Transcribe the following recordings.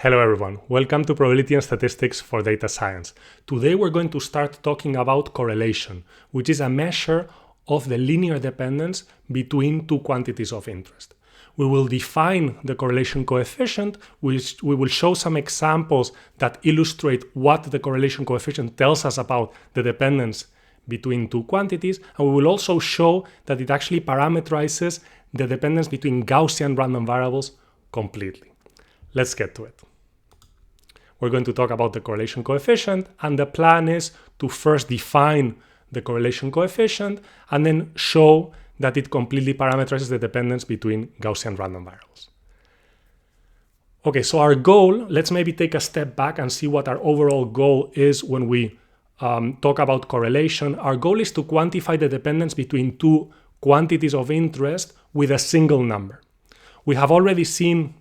Hello everyone, welcome to Probability and Statistics for Data Science. Today we're going to start talking about correlation, which is a measure of the linear dependence between two quantities of interest. We will define the correlation coefficient, which we will show some examples that illustrate what the correlation coefficient tells us about the dependence between two quantities, and we will also show that it actually parameterizes the dependence between Gaussian random variables completely. Let's get to it. We're going to talk about the correlation coefficient, and the plan is to first define the correlation coefficient and then show that it completely parameterizes the dependence between Gaussian random variables. Okay, so our goal, let's maybe take a step back and see what our overall goal is when we talk about correlation. Our goal is to quantify the dependence between two quantities of interest with a single number. We have already seen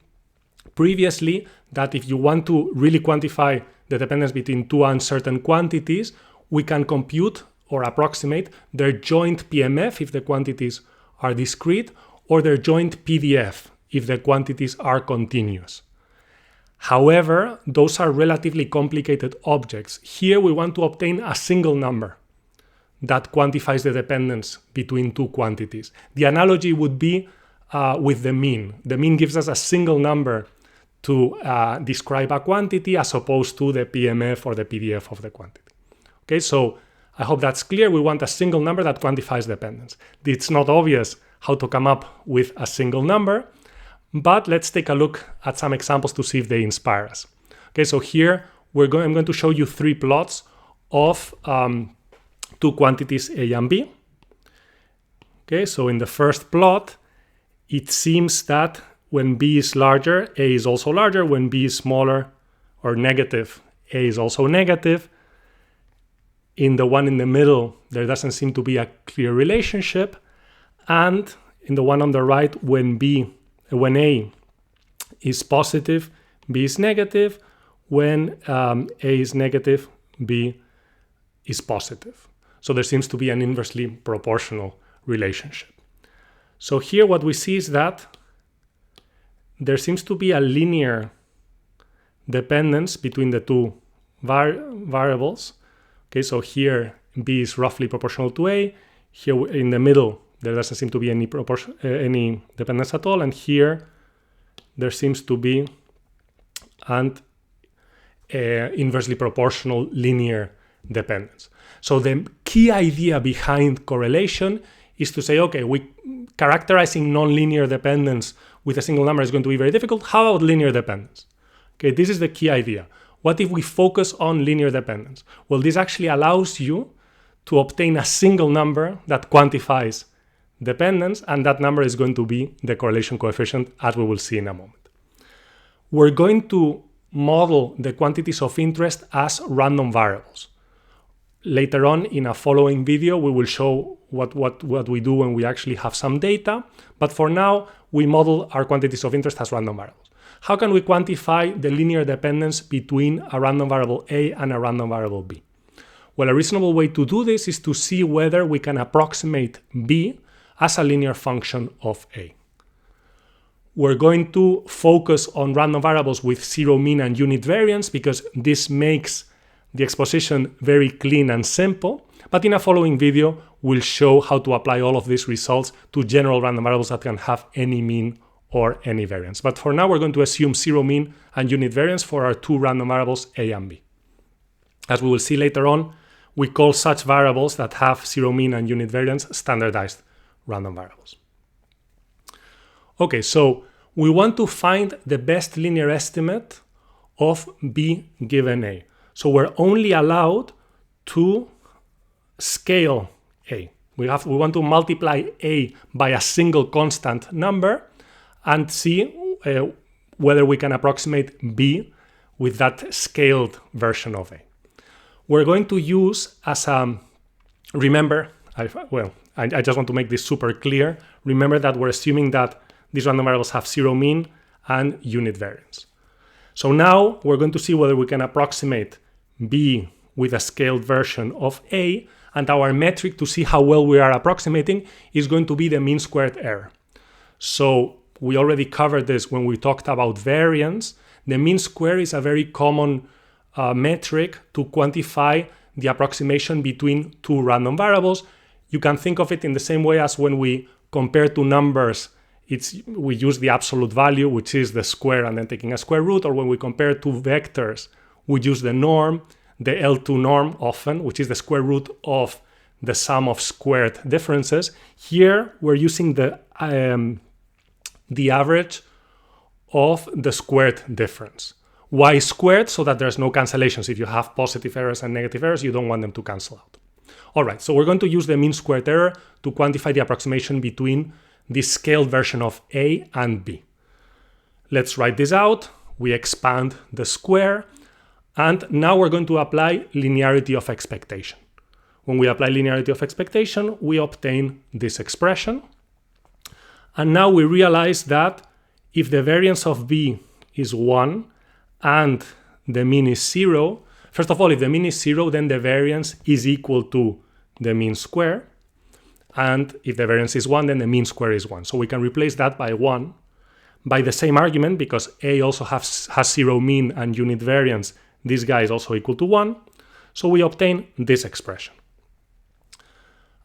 previously that if you want to really quantify the dependence between two uncertain quantities, we can compute or approximate their joint PMF if the quantities are discrete, or their joint PDF if the quantities are continuous. However, those are relatively complicated objects. Here we want to obtain a single number that quantifies the dependence between two quantities. The analogy would be with the mean. The mean gives us a single number to describe a quantity as opposed to the PMF or the PDF of the quantity. Okay, so I hope that's clear. We want a single number that quantifies dependence. It's not obvious how to come up with a single number, but let's take a look at some examples to see if they inspire us. Okay, so here I'm going to show you three plots of two quantities A and B. Okay, so in the first plot, it seems that when B is larger, A is also larger. When B is smaller or negative, A is also negative. In the one in the middle, there doesn't seem to be a clear relationship. And in the one on the right, when A is positive, B is negative. When A is negative, B is positive. So there seems to be an inversely proportional relationship. So here what we see is that there seems to be a linear dependence between the two variables. Okay, so here B is roughly proportional to A. Here in the middle, there doesn't seem to be any dependence at all. And here there seems to be an inversely proportional linear dependence. So the key idea behind correlation is to say, okay, characterizing nonlinear dependence with a single number is going to be very difficult. How about linear dependence? Okay, this is the key idea. What if we focus on linear dependence? Well, this actually allows you to obtain a single number that quantifies dependence, and that number is going to be the correlation coefficient, as we will see in a moment. We're going to model the quantities of interest as random variables. Later on in a following video, we will show what we do when we actually have some data. But for now, we model our quantities of interest as random variables. How can we quantify the linear dependence between a random variable A and a random variable B? Well, a reasonable way to do this is to see whether we can approximate B as a linear function of A. We're going to focus on random variables with zero mean and unit variance because this makes the exposition very clean and simple, but in a following video, we'll show how to apply all of these results to general random variables that can have any mean or any variance. But for now, we're going to assume zero mean and unit variance for our two random variables, A and B. As we will see later on, we call such variables that have zero mean and unit variance standardized random variables. Okay, so we want to find the best linear estimate of B given A. So we're only allowed to scale A. We want to multiply A by a single constant number and see whether we can approximate B with that scaled version of A. We're going to use as a, remember, I just want to make this super clear. Remember that we're assuming that these random variables have zero mean and unit variance. So now we're going to see whether we can approximate B with a scaled version of A, and our metric to see how well we are approximating is going to be the mean squared error. So we already covered this when we talked about variance. The mean square is a very common metric to quantify the approximation between two random variables. You can think of it in the same way as when we compare two numbers, we use the absolute value, which is the square and then taking a square root, or when we compare two vectors, we use the norm, the L2 norm often, which is the square root of the sum of squared differences. Here, we're using the average of the squared difference. Why squared? So that there's no cancellations. If you have positive errors and negative errors, you don't want them to cancel out. All right, so we're going to use the mean squared error to quantify the approximation between the scaled version of A and B. Let's write this out. We expand the square, and now we're going to apply linearity of expectation. When we apply linearity of expectation, we obtain this expression. And now we realize that if the variance of B is 1 and the mean is 0, first of all, if the mean is 0, then the variance is equal to the mean square. And if the variance is 1, then the mean square is 1. So we can replace that by 1 by the same argument, because A also has 0 mean and unit variance. This guy is also equal to 1. So we obtain this expression.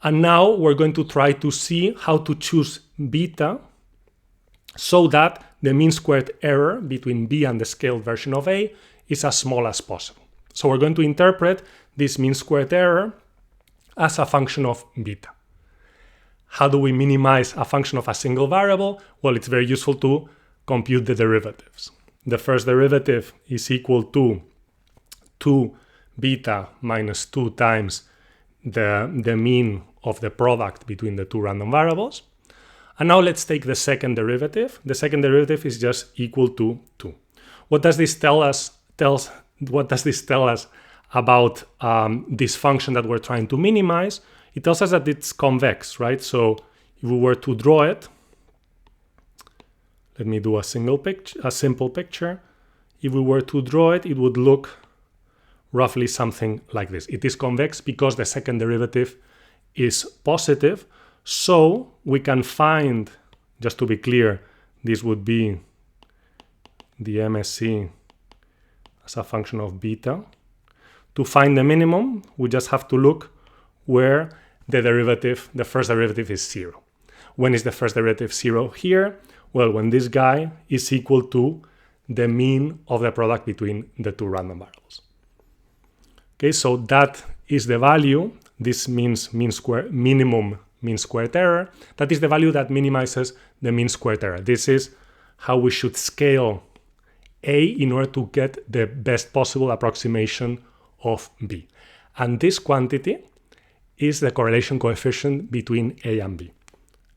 And now we're going to try to see how to choose beta so that the mean squared error between B and the scaled version of A is as small as possible. So we're going to interpret this mean squared error as a function of beta. How do we minimize a function of a single variable? Well, it's very useful to compute the derivatives. The first derivative is equal to 2 beta minus 2 times the mean of the product between the two random variables. And now let's take the second derivative. The second derivative is just equal to 2. What does this tell us? What does this tell us about this function that we're trying to minimize? It tells us that it's convex, right? So if we were to draw it, let me do a simple picture. If we were to draw it, it would look roughly something like this. It is convex because the second derivative is positive. So we can find, just to be clear, this would be the MSE as a function of beta. To find the minimum, we just have to look where the first derivative is 0. When is the first derivative 0 here? Well, when this guy is equal to the mean of the product between the two random variables. Okay, so that is the value. This means minimum mean squared error. That is the value that minimizes the mean squared error. This is how we should scale A in order to get the best possible approximation of B. And this quantity is the correlation coefficient between A and B.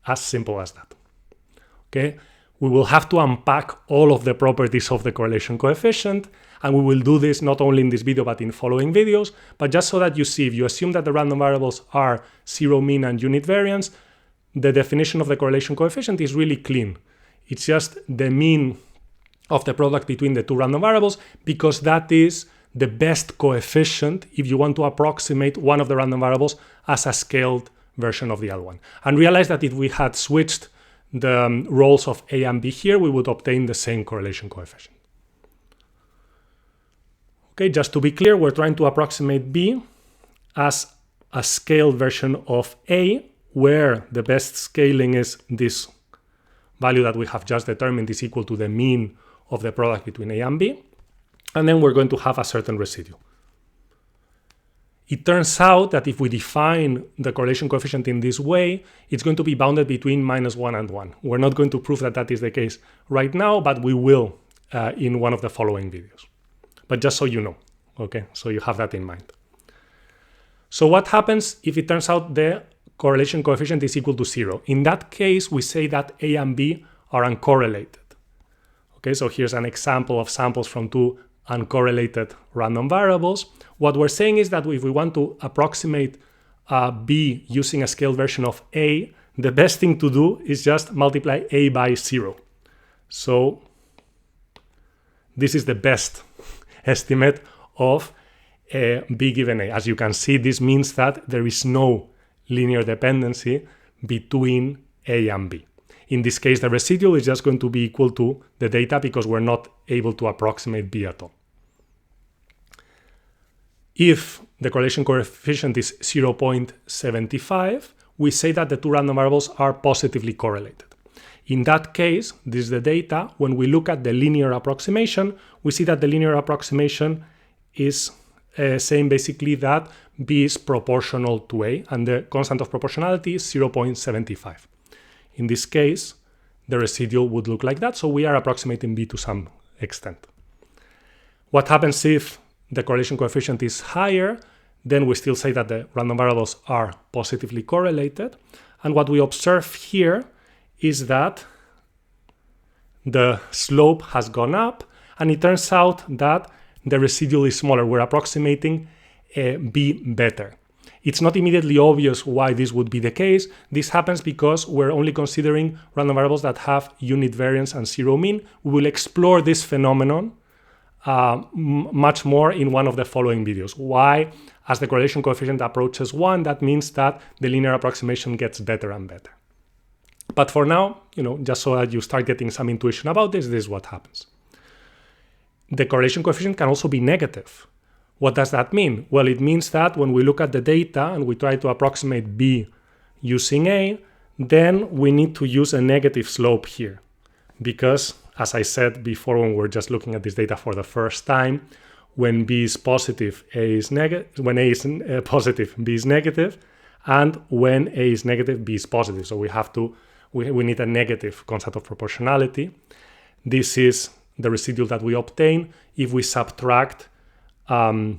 As simple as that. Okay, we will have to unpack all of the properties of the correlation coefficient, and we will do this not only in this video but in following videos. But just so that you see, if you assume that the random variables are 0 mean and unit variance, the definition of the correlation coefficient is really clean. It's just the mean of the product between the two random variables, because that is the best coefficient if you want to approximate one of the random variables as a scaled version of the other one. And realize that if we had switched the roles of A and B here, we would obtain the same correlation coefficient. Okay, just to be clear, we're trying to approximate B as a scaled version of A, where the best scaling is this value that we have just determined is equal to the mean of the product between A and B. And then we're going to have a certain residue. It turns out that if we define the correlation coefficient in this way, it's going to be bounded between -1 and 1. We're not going to prove that that is the case right now, but we will in one of the following videos. But just so you know, okay? So you have that in mind. So what happens if it turns out the correlation coefficient is equal to 0? In that case, we say that A and B are uncorrelated. Okay, so here's an example of samples from two uncorrelated random variables. What we're saying is that if we want to approximate B using a scaled version of A, the best thing to do is just multiply A by 0. So this is the best estimate of B given A. As you can see, this means that there is no linear dependency between A and B. In this case, the residual is just going to be equal to the data because we're not able to approximate B at all. If the correlation coefficient is 0.75, we say that the two random variables are positively correlated. In that case, this is the data. When we look at the linear approximation, we see that the linear approximation is saying basically that B is proportional to A, and the constant of proportionality is 0.75. In this case, the residual would look like that, so we are approximating B to some extent. What happens if the correlation coefficient is higher? Then we still say that the random variables are positively correlated. And what we observe here is that the slope has gone up, and it turns out that the residual is smaller. We're approximating B better. It's not immediately obvious why this would be the case. This happens because we're only considering random variables that have unit variance and zero mean. We will explore this phenomenon much more in one of the following videos. Why, as the correlation coefficient approaches 1, that means that the linear approximation gets better and better. But for now, just so that you start getting some intuition about this is what happens. The correlation coefficient can also be negative. What does that mean? Well, it means that when we look at the data and we try to approximate B using A, then we need to use a negative slope here. Because, as I said before when we were just looking at this data for the first time, when B is positive, A is negative. When A is positive, B is negative. And when A is negative, B is positive. So we need a negative constant of proportionality. This is the residual that we obtain if we subtract the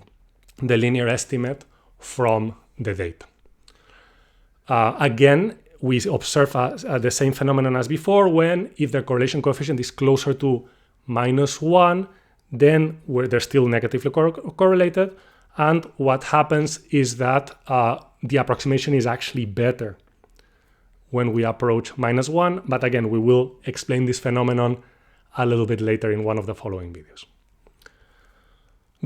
linear estimate from the data. Again, we observe the same phenomenon as before when if the correlation coefficient is closer to -1, then they're still negatively correlated. And what happens is that the approximation is actually better when we approach -1. But again, we will explain this phenomenon a little bit later in one of the following videos.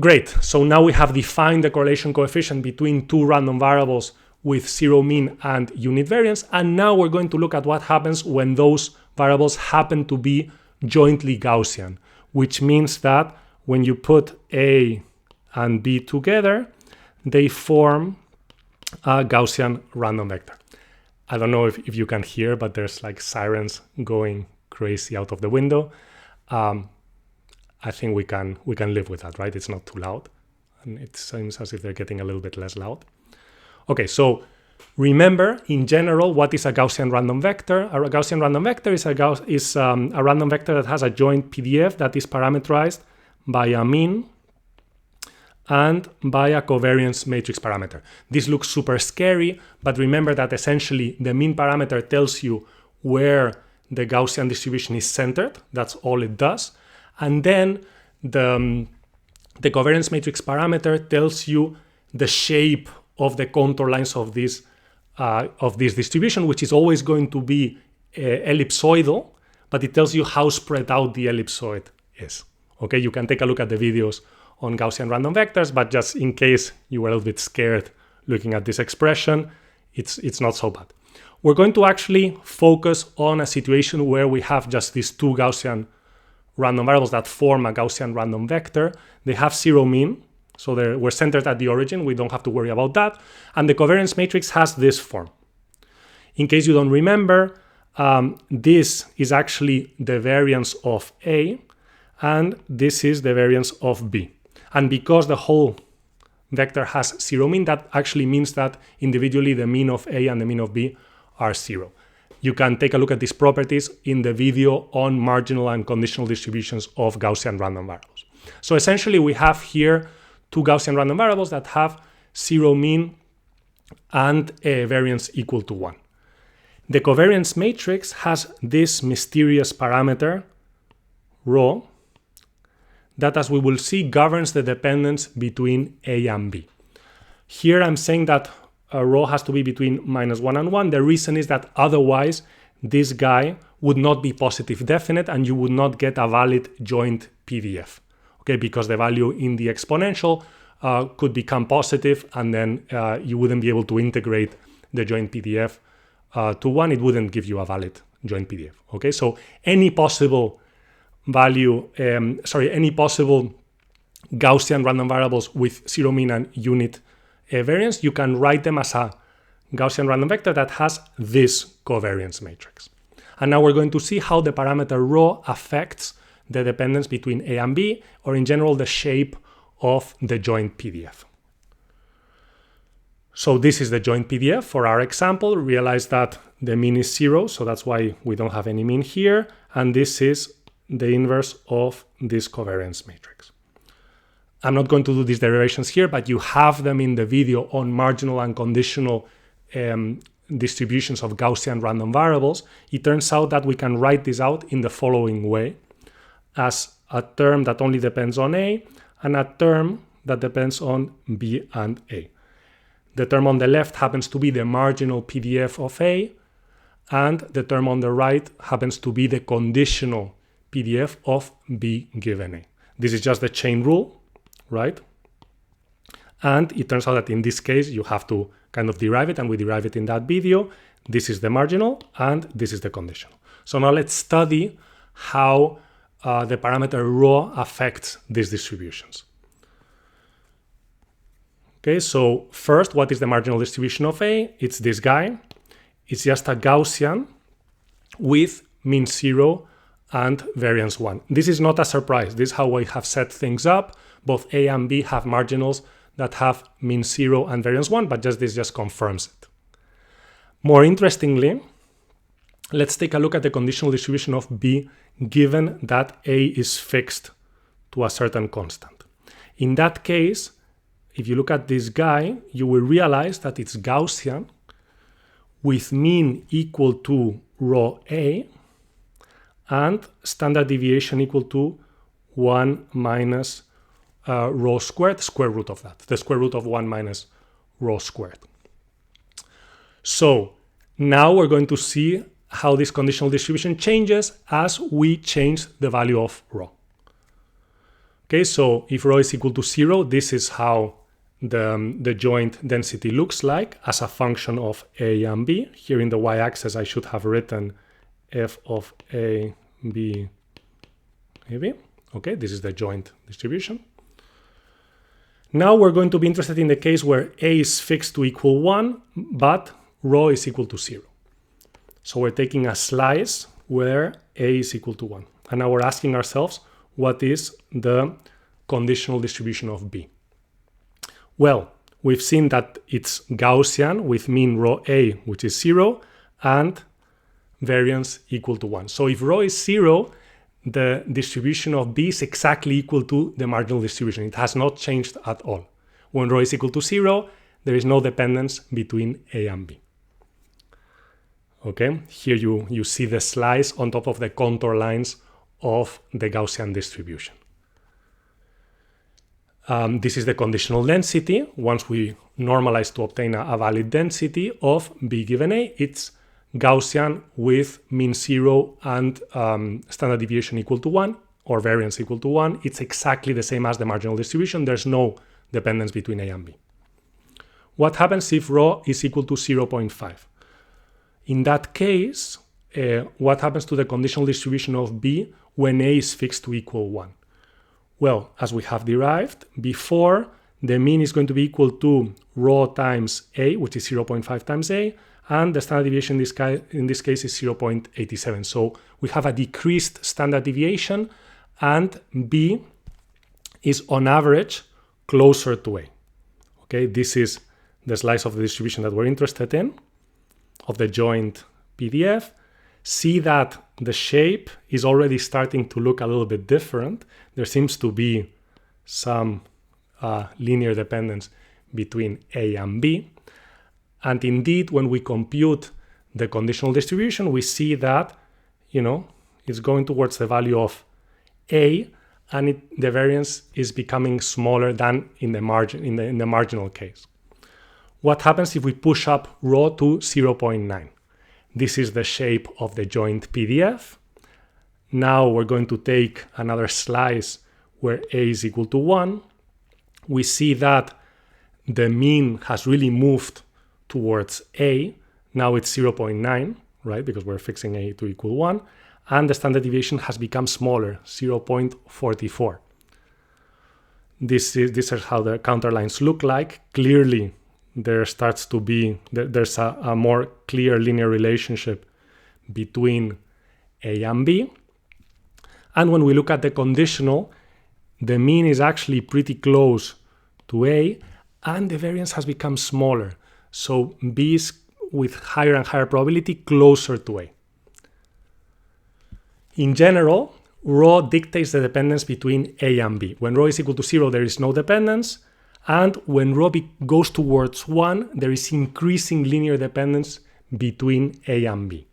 Great, so now we have defined the correlation coefficient between two random variables with zero mean and unit variance, and now we're going to look at what happens when those variables happen to be jointly Gaussian, which means that when you put A and B together, they form a Gaussian random vector. I don't know if you can hear, but there's like sirens going crazy out of the window. I think we can live with that, right? It's not too loud, and it seems as if they're getting a little bit less loud. Okay, so remember, in general, what is a Gaussian random vector? A Gaussian random vector is a random vector that has a joint PDF that is parameterized by a mean and by a covariance matrix parameter. This looks super scary, but remember that essentially the mean parameter tells you where the Gaussian distribution is centered. That's all it does. And then the covariance matrix parameter tells you the shape of the contour lines of this distribution, which is always going to be ellipsoidal, but it tells you how spread out the ellipsoid is. Okay, you can take a look at the videos on Gaussian random vectors, but just in case you were a little bit scared looking at this expression, it's not so bad. We're going to actually focus on a situation where we have just these two Gaussian random variables that form a Gaussian random vector. They have zero mean, so we're centered at the origin. We don't have to worry about that. And the covariance matrix has this form. In case you don't remember, this is actually the variance of A, and this is the variance of B. And because the whole vector has zero mean, that actually means that individually the mean of A and the mean of B are zero. You can take a look at these properties in the video on marginal and conditional distributions of Gaussian random variables. So essentially we have here two Gaussian random variables that have zero mean and a variance equal to 1. The covariance matrix has this mysterious parameter, rho, that, as we will see, governs the dependence between A and B. Here I'm saying that a rho has to be between -1 and 1. The reason is that otherwise this guy would not be positive definite and you would not get a valid joint PDF. Okay, because the value in the exponential could become positive, and then you wouldn't be able to integrate the joint PDF to 1. It wouldn't give you a valid joint PDF. Okay, so any possible value, any possible Gaussian random variables with zero mean and unit variance, you can write them as a Gaussian random vector that has this covariance matrix. And now we're going to see how the parameter rho affects the dependence between A and B, or in general, the shape of the joint PDF. So this is the joint PDF for our example. Realize that the mean is 0, so that's why we don't have any mean here. And this is the inverse of this covariance matrix. I'm not going to do these derivations here, but you have them in the video on marginal and conditional distributions of Gaussian random variables. It turns out that we can write this out in the following way, as a term that only depends on A and a term that depends on B and A. The term on the left happens to be the marginal PDF of A, and the term on the right happens to be the conditional PDF of B given A. This is just the chain rule, right? And it turns out that in this case, you have to kind of derive it, and we derive it in that video. This is the marginal, and this is the conditional. So now let's study how the parameter rho affects these distributions. Okay, so first, what is the marginal distribution of A? It's this guy. It's just a Gaussian with mean 0 and variance 1. This is not a surprise. This is how we have set things up. Both A and B have marginals that have mean 0 and variance 1, but this just confirms it. More interestingly, let's take a look at the conditional distribution of B given that A is fixed to a certain constant. In that case, if you look at this guy, you will realize that it's Gaussian with mean equal to rho A and standard deviation equal to 1 minus rho squared, square root of that, the square root of 1 minus rho squared. So now we're going to see how this conditional distribution changes as we change the value of rho. Okay, so if rho is equal to 0, this is how the joint density looks like as a function of A and B. Here in the y-axis, I should have written f of A, B, A, B. Okay, this is the joint distribution. Now we're going to be interested in the case where A is fixed to equal 1, but rho is equal to 0. So we're taking a slice where A is equal to 1. And now we're asking ourselves, what is the conditional distribution of B? Well, we've seen that it's Gaussian with mean rho A, which is 0, and variance equal to 1. So if rho is 0, the distribution of B is exactly equal to the marginal distribution. It has not changed at all. When rho is equal to 0, there is no dependence between A and B. Okay, here you see the slice on top of the contour lines of the Gaussian distribution. This is the conditional density. Once we normalize to obtain a valid density of B given A, it's Gaussian with mean 0 and standard deviation equal to 1 or variance equal to 1. It's exactly the same as the marginal distribution. There's no dependence between A and B. What happens if rho is equal to 0.5? In that case, what happens to the conditional distribution of B when A is fixed to equal 1? Well, as we have derived before, the mean is going to be equal to rho times A, which is 0.5 times A, and the standard deviation in this case is 0.87. So we have a decreased standard deviation, and B is on average closer to A. Okay, this is the slice of the distribution that we're interested in, of the joint PDF. See that the shape is already starting to look a little bit different. There seems to be some linear dependence between A and B. And indeed, when we compute the conditional distribution, we see that, it's going towards the value of A, and the variance is becoming smaller than in the marginal case. What happens if we push up rho to 0.9? This is the shape of the joint PDF. Now we're going to take another slice where A is equal to 1. We see that the mean has really moved towards A. Now it's 0.9. right? Because we're fixing A to equal 1. And the standard deviation has become smaller, 0.44. This is how the counterlines look like. Clearly, there starts to be, there's a more clear linear relationship between A and B. And when we look at the conditional, the mean is actually pretty close to A, and the variance has become smaller. So B is, with higher and higher probability, closer to A. In general, rho dictates the dependence between A and B. When rho is equal to 0, there is no dependence. And when rho goes towards 1, there is increasing linear dependence between A and B.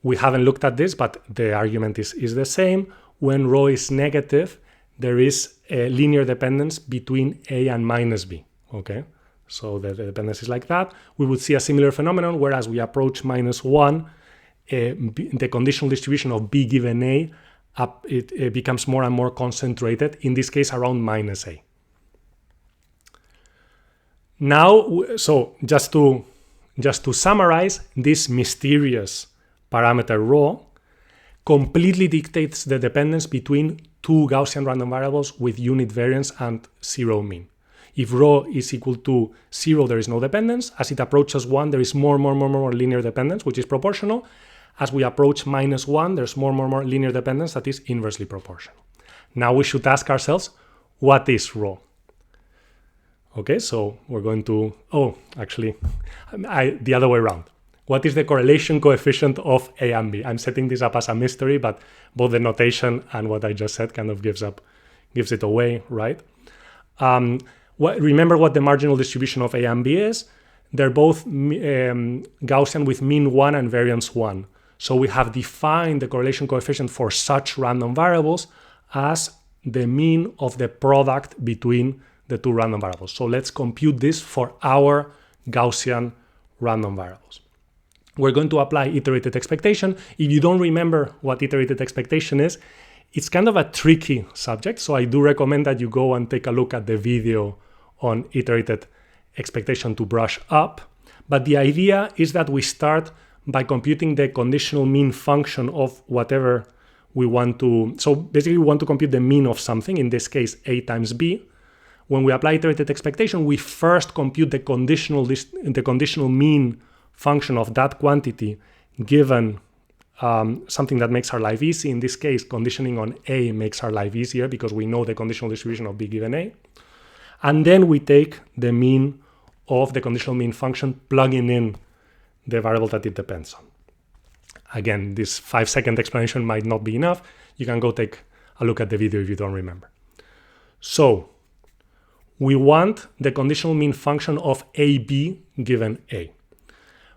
We haven't looked at this, but the argument is the same. When rho is negative, there is a linear dependence between A and minus B. Okay, so the dependence is like that. We would see a similar phenomenon, whereas we approach minus 1, the conditional distribution of B given A, it becomes more and more concentrated, in this case around minus A. Now, so just to summarize, this mysterious parameter rho completely dictates the dependence between two Gaussian random variables with unit variance and 0 mean. If rho is equal to 0, there is no dependence. As it approaches 1, there is more linear dependence, which is proportional. As we approach minus 1, there's more linear dependence that is inversely proportional. Now we should ask ourselves, what is rho? Okay, so we're going to, the other way around. What is the correlation coefficient of A and B? I'm setting this up as a mystery, but both the notation and what I just said kind of gives it away, right? Remember what the marginal distribution of A and B is? They're both Gaussian with mean 1 and variance 1. So we have defined the correlation coefficient for such random variables as the mean of the product between the two random variables. So let's compute this for our Gaussian random variables. We're going to apply iterated expectation. If you don't remember what iterated expectation is, it's kind of a tricky subject. So I do recommend that you go and take a look at the video on iterated expectation to brush up. But the idea is that we start by computing the conditional mean function of whatever we want to. So basically, we want to compute the mean of something, in this case, A times B. When we apply iterated expectation, we first compute the conditional mean function of that quantity given something that makes our life easy. In this case, conditioning on A makes our life easier because we know the conditional distribution of B given A. And then we take the mean of the conditional mean function, plugging in the variable that it depends on. Again, this 5-second explanation might not be enough. You can go take a look at the video if you don't remember. So we want the conditional mean function of AB given A.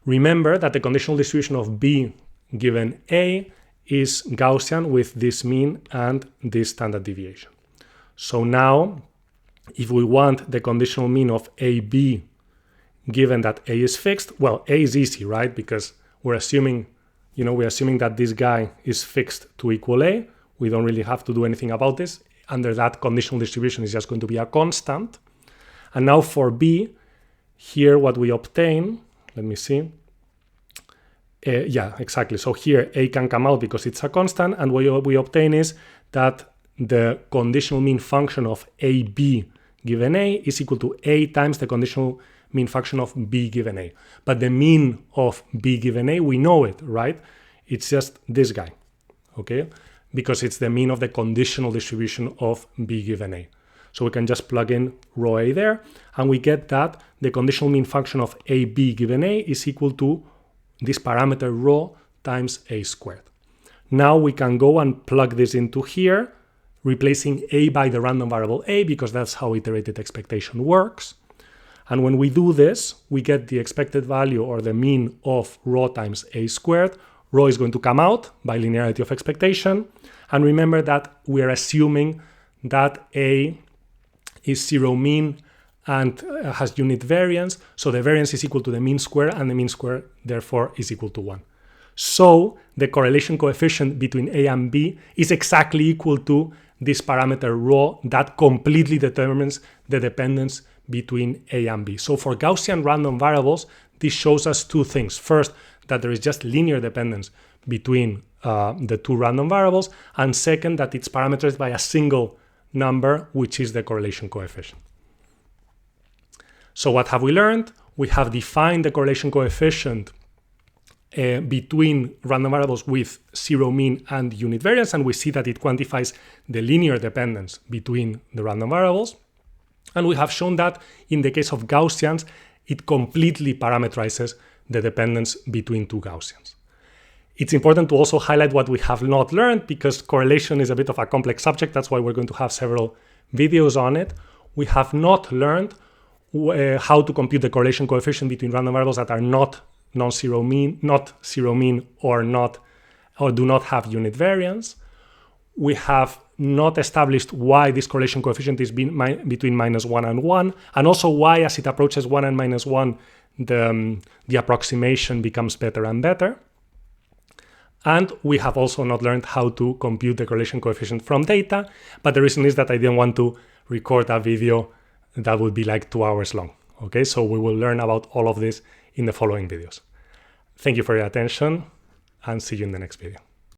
Remember that the conditional distribution of B given A is Gaussian with this mean and this standard deviation. So now, if we want the conditional mean of AB given that A is fixed, well, A is easy, right? Because we're assuming that this guy is fixed to equal A. We don't really have to do anything about this. Under that conditional distribution is just going to be a constant. And now for B, here what we obtain, let me see. Yeah, exactly. So here A can come out because it's a constant, and what we obtain is that the conditional mean function of AB given A is equal to A times the conditional mean function of B given A. But the mean of B given A, we know it, right? It's just this guy, okay? Because it's the mean of the conditional distribution of B given A. So we can just plug in rho A there, and we get that the conditional mean function of AB given A is equal to this parameter rho times A squared. Now we can go and plug this into here, replacing A by the random variable A, because that's how iterated expectation works. And when we do this, we get the expected value or the mean of rho times A squared. Rho is going to come out by linearity of expectation. And remember that we're assuming that A is 0 mean and has unit variance. So the variance is equal to the mean square, and the mean square, therefore, is equal to 1. So the correlation coefficient between A and B is exactly equal to this parameter rho that completely determines the dependence between A and B. So for Gaussian random variables, this shows us two things. First, that there is just linear dependence between the two random variables, and second, that it's parameterized by a single number, which is the correlation coefficient. So what have we learned? We have defined the correlation coefficient between random variables with zero mean and unit variance, and we see that it quantifies the linear dependence between the random variables. And we have shown that in the case of Gaussians, it completely parameterizes the dependence between two Gaussians. It's important to also highlight what we have not learned, because correlation is a bit of a complex subject. That's why we're going to have several videos on it. We have not learned how to compute the correlation coefficient between random variables that are not non-zero mean, not zero mean, or do not have unit variance. We have not established why this correlation coefficient is between -1 and 1, and also why, as it approaches 1 and -1, the approximation becomes better and better. And we have also not learned how to compute the correlation coefficient from data, but the reason is that I didn't want to record a video that would be like 2 hours long. Okay, so we will learn about all of this in the following videos. Thank you for your attention, and see you in the next video.